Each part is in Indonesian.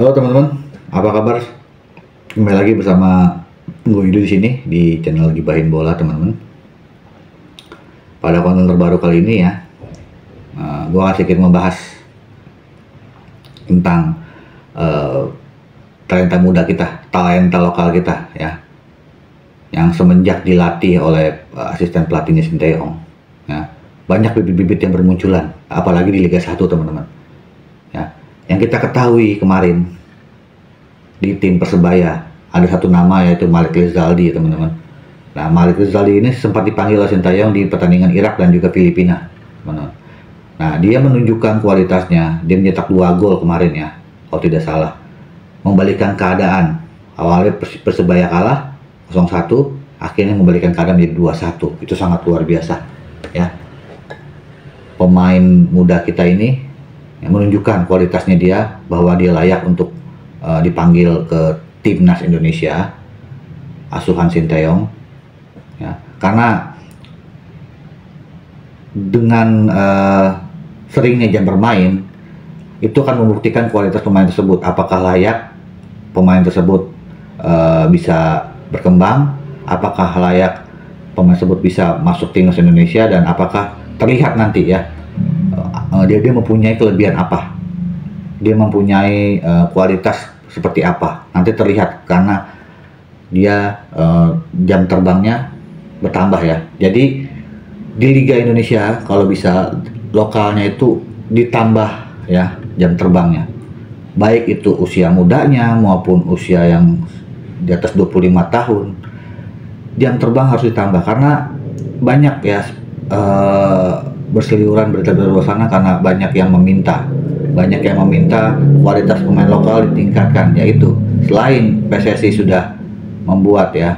Halo teman-teman, apa kabar? Kembali lagi bersama gue Yudo di sini di channel Gibahin Bola, teman-teman. Pada konten terbaru kali ini ya, gue akan sedikit membahas tentang talenta muda kita, talenta lokal kita ya, yang semenjak dilatih oleh asisten pelatihnya Sinteyong. Ya, banyak bibit-bibit yang bermunculan, apalagi di Liga 1, teman-teman. Ya, yang kita ketahui kemarin di tim Persebaya ada satu nama, yaitu Malik Rizaldi, teman-teman. Nah, Malik Rizaldi ini sempat dipanggil oleh Sinteyong di pertandingan Irak dan juga Filipina, teman-teman. Nah, dia menunjukkan kualitasnya. Dia mencetak 2 gol kemarin ya, kalau tidak salah, membalikan keadaan. Awalnya Persebaya kalah 0-1, akhirnya membalikan keadaan menjadi 2-1. Itu sangat luar biasa ya. Pemain muda kita ini yang menunjukkan kualitasnya dia, bahwa dia layak untuk dipanggil ke timnas Indonesia asuhan Sinteyong ya, karena dengan seringnya jam bermain itu akan membuktikan kualitas pemain tersebut, apakah layak pemain tersebut bisa berkembang, apakah layak pemain tersebut bisa masuk timnas Indonesia, dan apakah terlihat nanti ya dia mempunyai kelebihan apa, dia mempunyai kualitas seperti apa, nanti terlihat karena dia jam terbangnya bertambah ya. Jadi di Liga Indonesia kalau bisa lokalnya itu ditambah ya jam terbangnya, baik itu usia mudanya maupun usia yang di atas 25 tahun, jam terbang harus ditambah, karena banyak ya berseliweran berita di luar sana, karena banyak yang meminta kualitas pemain lokal ditingkatkan. Yaitu selain PSSI sudah membuat ya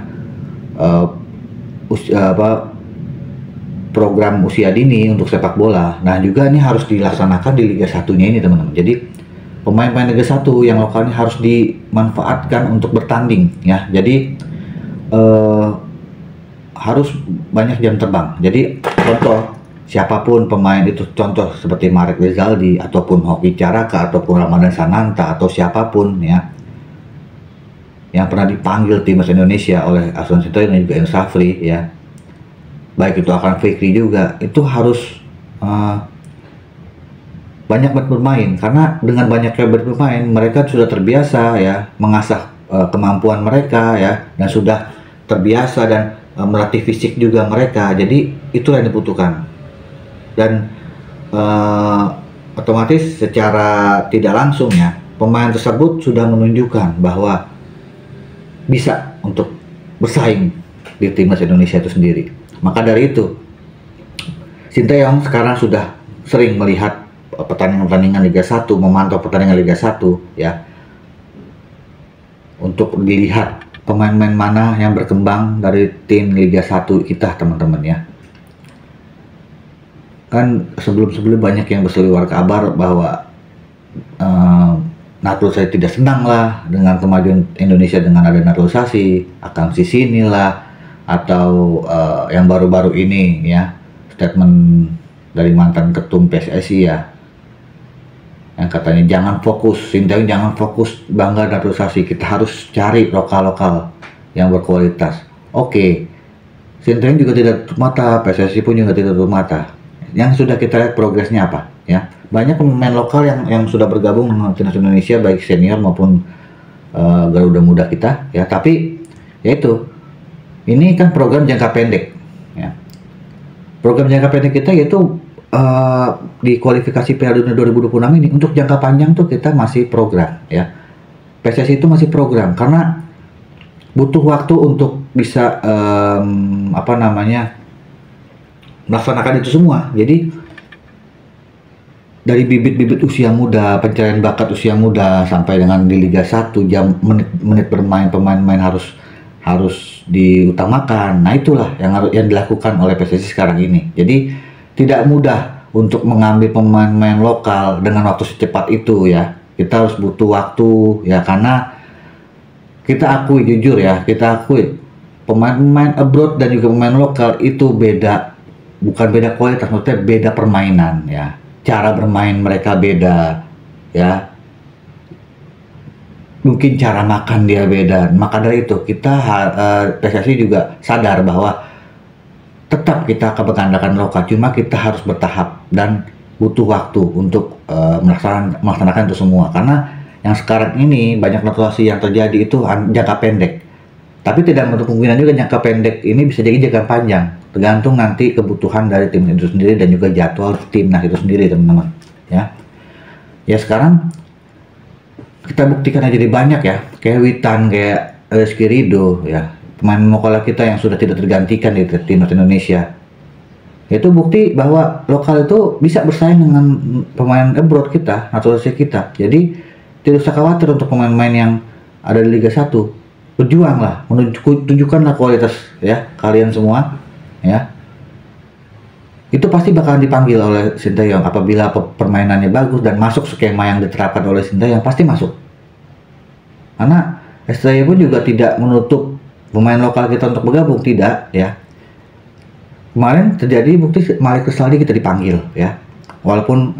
program usia dini untuk sepak bola, nah juga ini harus dilaksanakan di Liga 1-nya ini, teman-teman. Jadi pemain-pemain Liga 1 yang lokalnya harus dimanfaatkan untuk bertanding ya. Jadi harus banyak jam terbang. Jadi contoh, siapapun pemain itu, contoh seperti Malik Rizaldi ataupun Hoki Caraka ataupun Ramadan Sananta atau siapapun ya yang pernah dipanggil timnas Indonesia oleh Asuhan Sinteyong dan juga Indra Safri ya, baik itu Akram Fikri juga, itu harus banyak bermain, karena dengan banyaknya bermain mereka sudah terbiasa ya mengasah kemampuan mereka ya, dan sudah terbiasa dan melatih fisik juga mereka. Jadi itulah yang dibutuhkan. Dan otomatis secara tidak langsung ya, pemain tersebut sudah menunjukkan bahwa bisa untuk bersaing di timnas Indonesia itu sendiri. Maka dari itu Sinteyong sekarang sudah sering melihat pertandingan-pertandingan Liga 1, memantau pertandingan Liga 1 ya, untuk dilihat pemain-pemain mana yang berkembang dari tim Liga 1 kita, teman-teman ya. Kan sebelum-sebelum banyak yang berseliweran kabar bahwa naturalisasi tidak senang lah dengan kemajuan Indonesia dengan ada naturalisasi, akan sini lah, atau yang baru-baru ini ya, statement dari mantan ketum PSSI ya, yang katanya jangan fokus, Sinteyong jangan fokus bangga naturalisasi, kita harus cari lokal-lokal yang berkualitas. Oke, Sinteyong juga tidak tutup mata, PSSI pun juga tidak tutup mata. Yang sudah kita lihat progresnya apa ya, banyak pemain lokal yang sudah bergabung dengan timnas Indonesia, baik senior maupun Garuda Muda kita ya. Tapi yaitu ini kan program jangka pendek ya, program jangka pendek kita yaitu di kualifikasi Piala Dunia 2026 ini. Untuk jangka panjang tuh kita masih program ya, PSSI itu masih program, karena butuh waktu untuk bisa melaksanakan itu semua. Jadi dari bibit-bibit usia muda, pencarian bakat usia muda, sampai dengan di Liga 1 jam menit bermain pemain-pemain harus diutamakan. Nah, itulah yang dilakukan oleh PSSI sekarang ini. Jadi tidak mudah untuk mengambil pemain-pemain lokal dengan waktu secepat itu ya. Kita harus butuh waktu ya, karena kita akui, jujur ya, kita akui pemain-pemain abroad dan juga pemain lokal itu beda, bukan beda kualitas, maksudnya beda permainan ya, cara bermain mereka beda ya. mungkin cara makan dia beda. Maka dari itu kita PSSI juga sadar bahwa tetap kita akan mengandalkan lokal, cuma kita harus bertahap dan butuh waktu untuk melaksanakan itu semua. Karena yang sekarang ini banyak naturalisasi yang terjadi itu jangka pendek. Tapi tidak menutup kemungkinan juga jangka pendek ini bisa jadi jangka panjang. Tergantung nanti kebutuhan dari tim itu sendiri dan juga jadwal timnas itu sendiri, teman-teman. Ya sekarang kita buktikan aja jadi banyak ya, kayak Witan, kayak Rizky Ridho ya, pemain lokal kita yang sudah tidak tergantikan di timnas Indonesia. Itu bukti bahwa lokal itu bisa bersaing dengan pemain abroad kita, naturalisasi kita. Jadi tidak usah khawatir untuk pemain-pemain yang ada di Liga 1. Berjuanglah, tunjukkanlah kualitas ya kalian semua ya. Itu pasti bakalan dipanggil oleh Sinteyong apabila permainannya bagus dan masuk skema yang diterapkan oleh Sinteyong, pasti masuk. Karena STY pun juga tidak menutup pemain lokal kita untuk bergabung, tidak ya. Kemarin terjadi bukti Malik Rizaldi kita dipanggil ya. Walaupun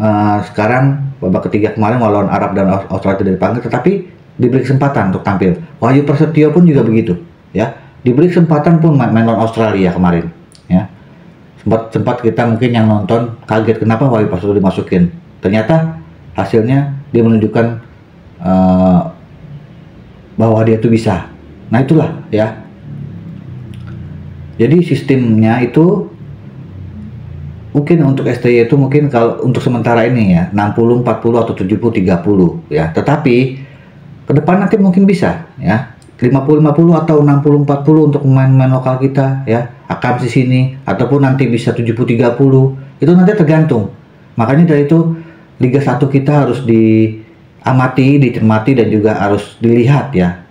sekarang babak ketiga kemarin lawan Arab dan Australia tidak dipanggil, tetapi diberi kesempatan untuk tampil. Wahyu Prasetyo pun juga begitu ya. Diberi kesempatan pun main lawan Australia kemarin ya. Sempat kita mungkin yang nonton kaget kenapa Wahyu Prasetyo dimasukin. Ternyata hasilnya dia menunjukkan bahwa dia itu bisa. Nah itulah ya. Jadi sistemnya itu mungkin untuk STY itu mungkin kalau untuk sementara ini ya 60-40 atau 70-30 ya. Tetapi ke depan nanti mungkin bisa ya 50-50 atau 60-40 untuk pemain-pemain lokal kita ya. Akam di sini ataupun nanti bisa 70-30 itu nanti tergantung. Makanya dari itu Liga 1 kita harus diamati, dicermati dan juga harus dilihat ya.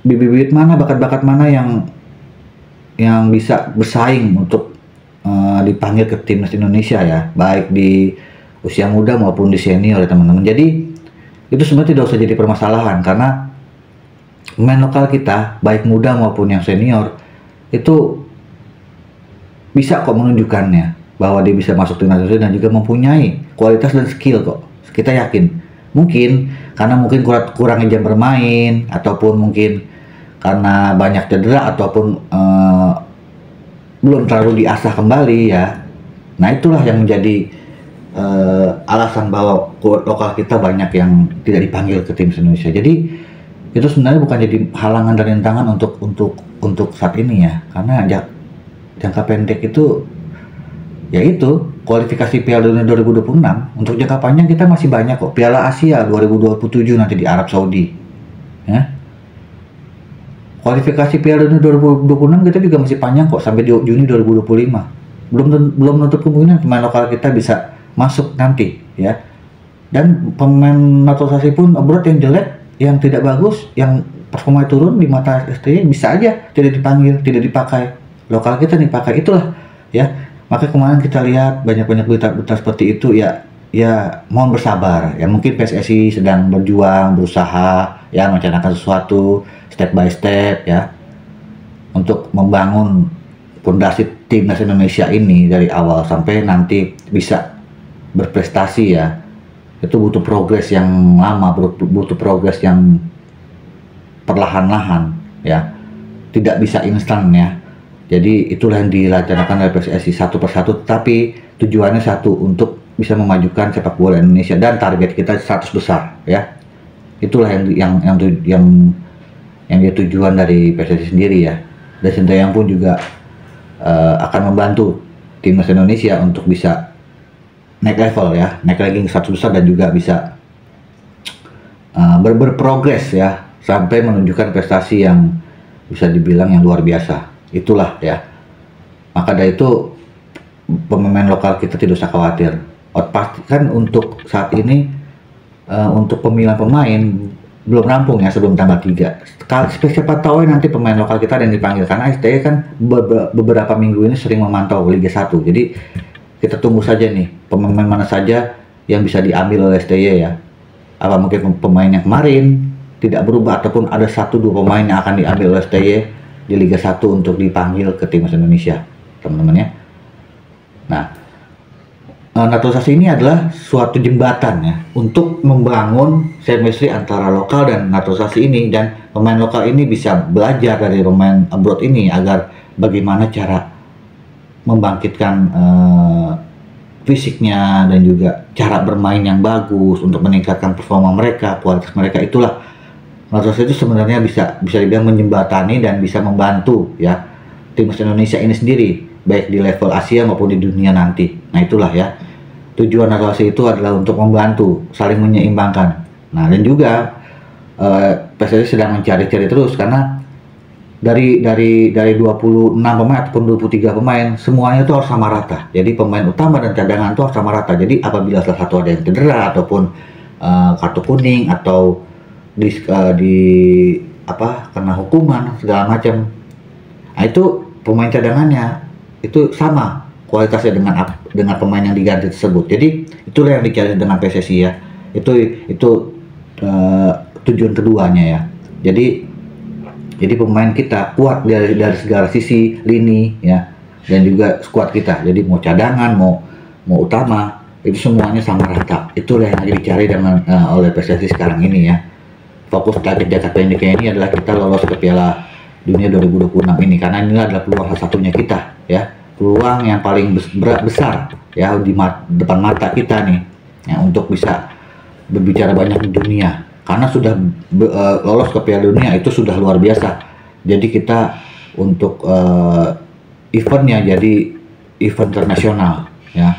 Bibit-bibit mana, bakat-bakat mana yang bisa bersaing untuk dipanggil ke timnas Indonesia ya, baik di usia muda maupun di senior ya teman-teman. Jadi itu sebenarnya tidak usah jadi permasalahan karena pemain lokal kita baik muda maupun yang senior itu bisa kok menunjukkannya bahwa dia bisa masuk timnas Indonesia dan juga mempunyai kualitas dan skill kok. Kita yakin. Mungkin karena mungkin kurangnya jam bermain ataupun mungkin karena banyak cedera ataupun belum terlalu diasah kembali ya. Nah itulah yang menjadi alasan bahwa lokal kita banyak yang tidak dipanggil ke tim Indonesia. Jadi itu sebenarnya bukan jadi halangan dan rintangan untuk saat ini ya. Karena jangka pendek itu yaitu kualifikasi Piala Dunia 2026. Untuk jangka panjang kita masih banyak kok. Piala Asia 2027 nanti di Arab Saudi. Ya. Kualifikasi Piala Dunia 2026 kita juga masih panjang kok sampai Juni 2025. Belum menutup kemungkinan pemain lokal kita bisa masuk nanti ya. Dan pemain naturalisasi pun abroad yang jelek, yang tidak bagus, yang performa turun di mata STY bisa aja tidak dipanggil, tidak dipakai. Lokal kita dipakai, itulah ya. Maka kemarin kita lihat banyak-banyak berita seperti itu ya. Ya mohon bersabar ya, mungkin PSSI sedang berjuang, berusaha ya merencanakan sesuatu step by step ya untuk membangun fondasi timnas Indonesia ini dari awal sampai nanti bisa berprestasi ya. Itu butuh progres yang lama, butuh progres yang perlahan-lahan ya, tidak bisa instan ya. Jadi itulah yang dilaksanakan oleh PSSI satu persatu, tapi tujuannya satu, untuk bisa memajukan sepak bola Indonesia dan target kita 100 besar ya. Itulah yang dia tujuan dari PSSI sendiri ya. Dan Sinteyong pun juga akan membantu timnas Indonesia untuk bisa naik level ya, naik ranking 100 besar dan juga bisa berprogres ya sampai menunjukkan prestasi yang bisa dibilang yang luar biasa. Itulah ya. Maka dari itu pemain lokal kita tidak usah khawatir. Pastikan untuk saat ini untuk pemilihan pemain belum rampung ya sebelum tanggal 3. Siapa tahu nanti pemain lokal kita yang dipanggil, karena STY kan beberapa minggu ini sering memantau Liga 1. Jadi kita tunggu saja nih pemain mana saja yang bisa diambil oleh STY ya. Apa mungkin pemain yang kemarin tidak berubah ataupun ada 1-2 pemain yang akan diambil oleh STY di Liga 1 untuk dipanggil ke timnas Indonesia, teman-teman ya. Nah, naturalisasi ini adalah suatu jembatan ya untuk membangun chemistry antara lokal dan naturalisasi ini, dan pemain lokal ini bisa belajar dari pemain abroad ini agar bagaimana cara membangkitkan fisiknya dan juga cara bermain yang bagus untuk meningkatkan performa mereka, kualitas mereka. Itulah naturalisasi itu sebenarnya bisa dibilang menjembatani dan bisa membantu ya timnas Indonesia ini sendiri, baik di level Asia maupun di dunia nanti. Nah itulah ya, tujuan naturalisasi itu adalah untuk membantu, saling menyeimbangkan. Nah dan juga PSSI sedang mencari-cari terus, karena dari 26 pemain ataupun 23 pemain semuanya itu harus sama rata. Jadi pemain utama dan cadangan itu harus sama rata. Jadi apabila salah satu ada yang cedera ataupun kartu kuning atau kena hukuman segala macam, nah itu pemain cadangannya itu sama kualitasnya dengan pemain yang diganti tersebut. Jadi itulah yang dicari dengan PSSI ya. Itu tujuan keduanya ya. Jadi pemain kita kuat dari segala sisi lini ya, dan juga skuad kita. Jadi mau cadangan mau utama itu semuanya sama rata. Itulah yang lagi dicari oleh PSSI sekarang ini ya. Fokus target jangka pendeknya ini adalah kita lolos ke Piala Dunia 2026 ini, karena ini adalah peluang satu-satunya kita ya, peluang yang paling besar ya di depan mata kita nih ya, untuk bisa berbicara banyak di dunia. Karena sudah lolos ke Piala Dunia itu sudah luar biasa. Jadi kita untuk eventnya jadi event internasional ya.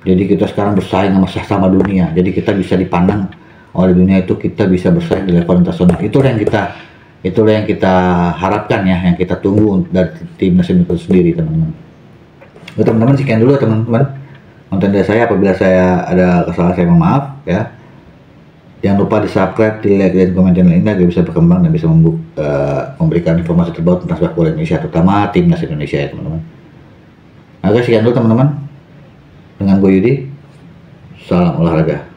Jadi kita sekarang bersaing sama dunia. Jadi kita bisa dipandang oleh dunia, itu kita bisa bersaing di level internasional. Itulah yang kita harapkan ya, yang kita tunggu dari timnas Indonesia sendiri, teman-teman. Teman-teman, sekian dulu ya teman-teman konten dari saya. Apabila saya ada kesalahan, saya mohon maaf ya. Jangan lupa di subscribe, di like, dan komen channel ini agar bisa berkembang dan bisa memberikan informasi terbaru tentang sepak bola Indonesia, terutama timnas Indonesia ya teman-teman. Oke, sekian dulu teman-teman. Dengan gue Yudi, salam olahraga.